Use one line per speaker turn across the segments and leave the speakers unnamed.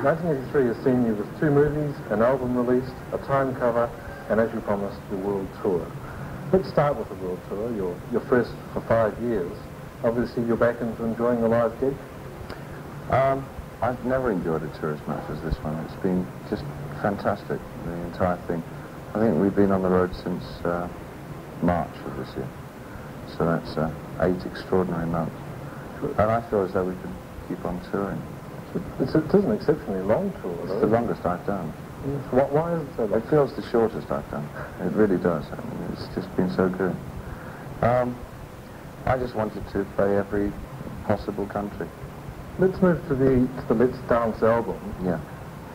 1983 has seen you with 2 movies, an album released, a time cover, and as you promised, your world tour. Let's start with the world tour, your first for 5 years. Obviously you're back into enjoying the live gig?
I've never enjoyed a tour as much as this one. It's been just fantastic, the entire thing. I think we've been on the road since March of this year. So that's 8 extraordinary months. And I feel as though we can keep on touring.
It is an exceptionally long tour, though.
It's the longest I've done.
Yes. Why is it so long?
It feels the shortest I've done. It really does. I mean, it's just been so good. I just wanted to play every possible country.
Let's move to the Let's Dance album.
Yeah.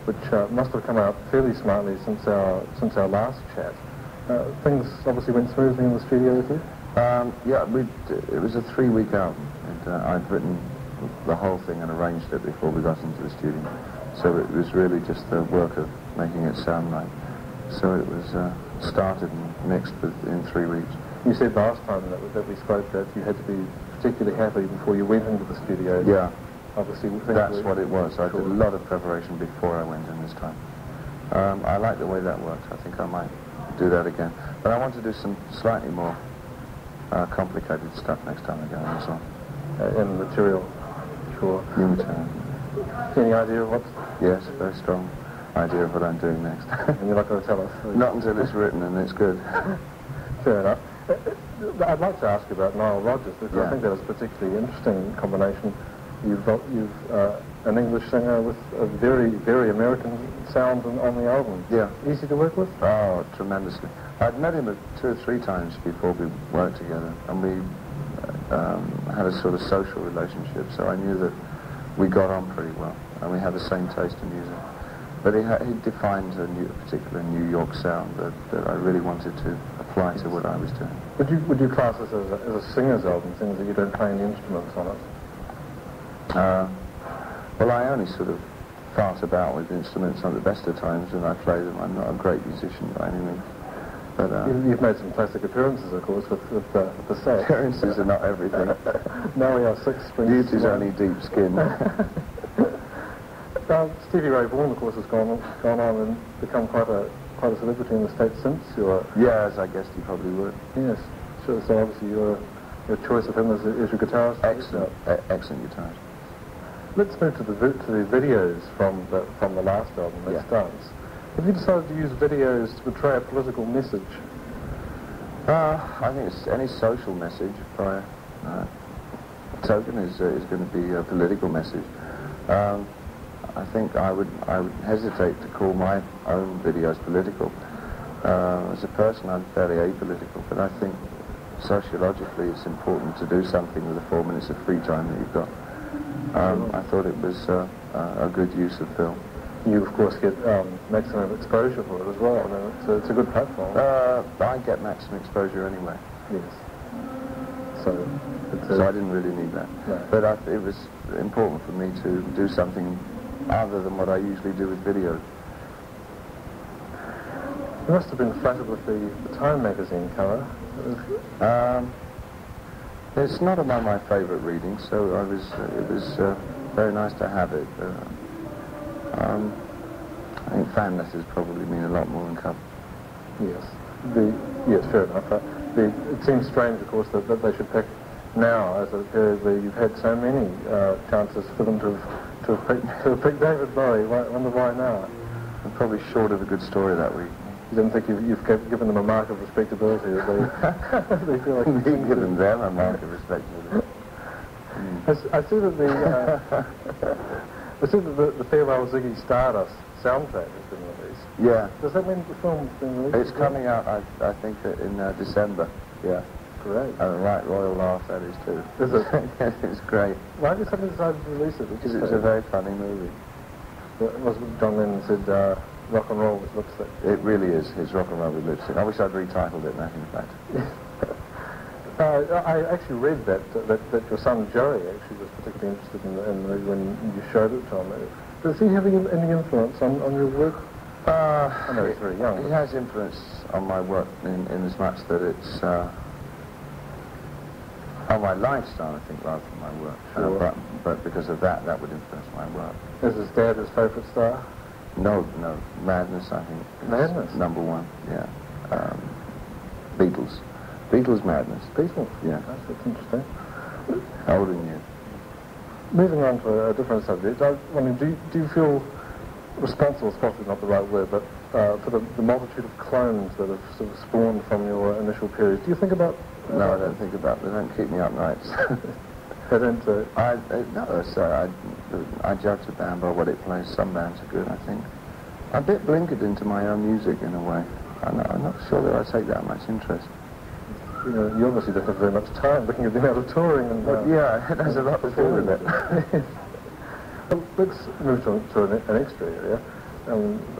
Which must have come out fairly smartly since our last chat. Things obviously went smoothly in the studio with you?
Yeah, it was a 3-week album, and I'd written the whole thing and arranged it before we got into the studio. So it was really just the work of making it sound right. So it was started and mixed in 3 weeks.
You said last time that we spoke that you had to be particularly happy before you went into the studio.
Yeah.
Obviously,
that's what it was. I did a lot of preparation before I went in this time. I like the way that worked. I think I might do that again. But I want to do some slightly more complicated stuff next time I go in as well.
In material, sure.
New material.
Any idea of what?
Yes, very strong idea of what I'm doing next.
And you're not going to tell us?
Not until it's written and it's good.
Fair enough. I'd like to ask you about Nile Rodgers, because I think that was a particularly interesting combination. You've an English singer with a very, very American sound on the album.
Yeah.
Easy to work with?
Oh, tremendously. I'd met him 2 or 3 times before we worked together, and we had a sort of social relationship, so I knew that we got on pretty well, and we had the same taste in music. But he defined a particular New York sound that I really wanted to apply to what I was doing.
Would you class this as a singer's album, things that you don't play any instruments on it?
Well, I only sort of fart about with instruments at the best of times, and I play them. I'm not a great musician by any means. But
you've made some classic appearances, of course, with the sax.
Appearances are not everything.
Now we are 6 strings.
Beauty's only deep skin.
Stevie Ray Vaughan, of course, has gone on and become quite a celebrity in the States since your...
Yes, I guessed he probably would.
Yes, sure. So obviously your choice of him as your guitarist.
Excellent, excellent guitarist.
Let's move to the videos from the last album, Let's Dance. Have you decided to use videos to portray a political message?
I think it's any social message by token is going to be a political message. I think I would hesitate to call my own videos political. As a person, I'm fairly apolitical, but I think sociologically it's important to do something with the 4 minutes of free time that you've got. I thought it was a good use of film.
You, of course, get maximum exposure for it as well. I mean, it's a good platform.
I get maximum exposure anyway.
Yes. So
I didn't really need that. No. But it was important for me to do something other than what I usually do with videos.
You must have been flattered with the Time magazine cover.
It's not among my favourite readings, so it was very nice to have it. I think fan letters probably mean a lot more than cover.
Yes. Yes, fair enough. It seems strange, of course, that they should pick now, as a period where you've had so many chances for them to have picked David Bowie. I wonder why now?
I'm probably short of a good story that week.
You don't think you've given them a mark of respectability that they feel like
you've given them a mark of respectability.
I see that the Farewell Ziggy Stardust soundtrack has been released.
Yeah.
Does that mean the film's been released?
It's coming out, I think, in December. Yeah.
Great.
And a right royal laugh that is too.
Is it?
Yes, it's great.
Why did somebody decide to release it?
Because it's a very funny movie.
Was John Lennon said rock and roll with lipstick?
It really is. It's rock and roll with lipstick. I wish I'd retitled it that, in fact.
I actually read that your son Joey actually was particularly interested in the movie when you showed it to him. Does he have any influence on your work? I know he's very young.
He has influence on my work in as much that it's Oh, my lifestyle, I think, rather than my work.
Sure.
But because of that, that would influence my work.
Is his dad his favourite star?
No, Madness, I think.
Madness?
Number one, yeah. Beatles. Beatles, Madness.
Beatles?
Yeah.
That's interesting.
Older than you.
Moving on to a different subject, I mean, do you feel responsible, is probably not the right word, but for the multitude of clones that have sort of spawned from your initial period? Do you think about...
No, I don't think about them. They don't keep me up nights.
They don't...
I judge a band by what it plays. Some bands are good, I think. I'm a bit blinkered into my own music, in a way. I'm not sure that I take that much interest.
You know, you obviously don't have very much time looking at the amount of touring and...
yeah, there's a lot to do with it.
Well, let's move to an extra area.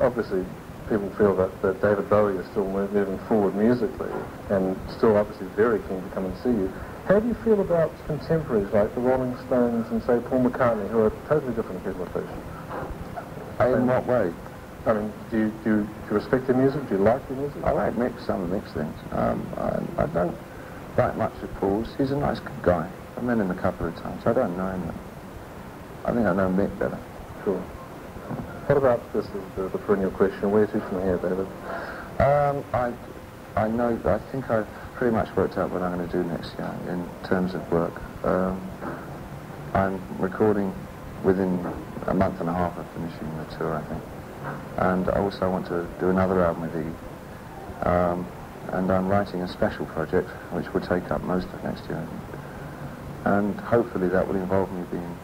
Obviously, people feel that David Bowie is still moving forward musically and still obviously very keen to come and see you. How do you feel about contemporaries like the Rolling Stones and, say, Paul McCartney, who are totally different kettle of fish?
In what way?
I mean, do you respect their music? Do you like their music?
I like some mixed things. I don't like much of Paul's. He's a nice guy. I've met him a couple of times. I don't know him. I think I know Mick better.
Sure. What about this is the perennial question? Where to from here, David?
I think I've pretty much worked out what I'm going to do next year in terms of work. I'm recording within a month and a half of finishing the tour, I think. And I also want to do another album with Iggy. And I'm writing a special project which will take up most of next year, I think. And hopefully that will involve me being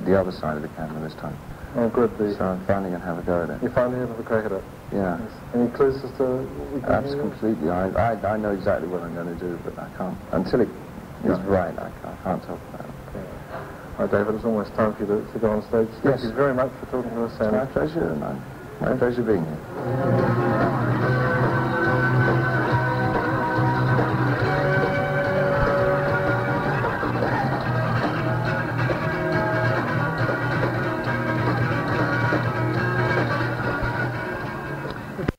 the other side of the camera this time.
Oh, good.
So I'm finally going to have a go at it.
You finally have a crack at it?
Yeah.
Yes. Any clues as to what we can hear?
Completely. I know exactly what I'm going to do, but I can't. Until it is right, I can't talk about it.
Okay. All right, David, it's almost time for you to go on stage. Thank you very much for talking to us.
It's my pleasure, and my pleasure being here.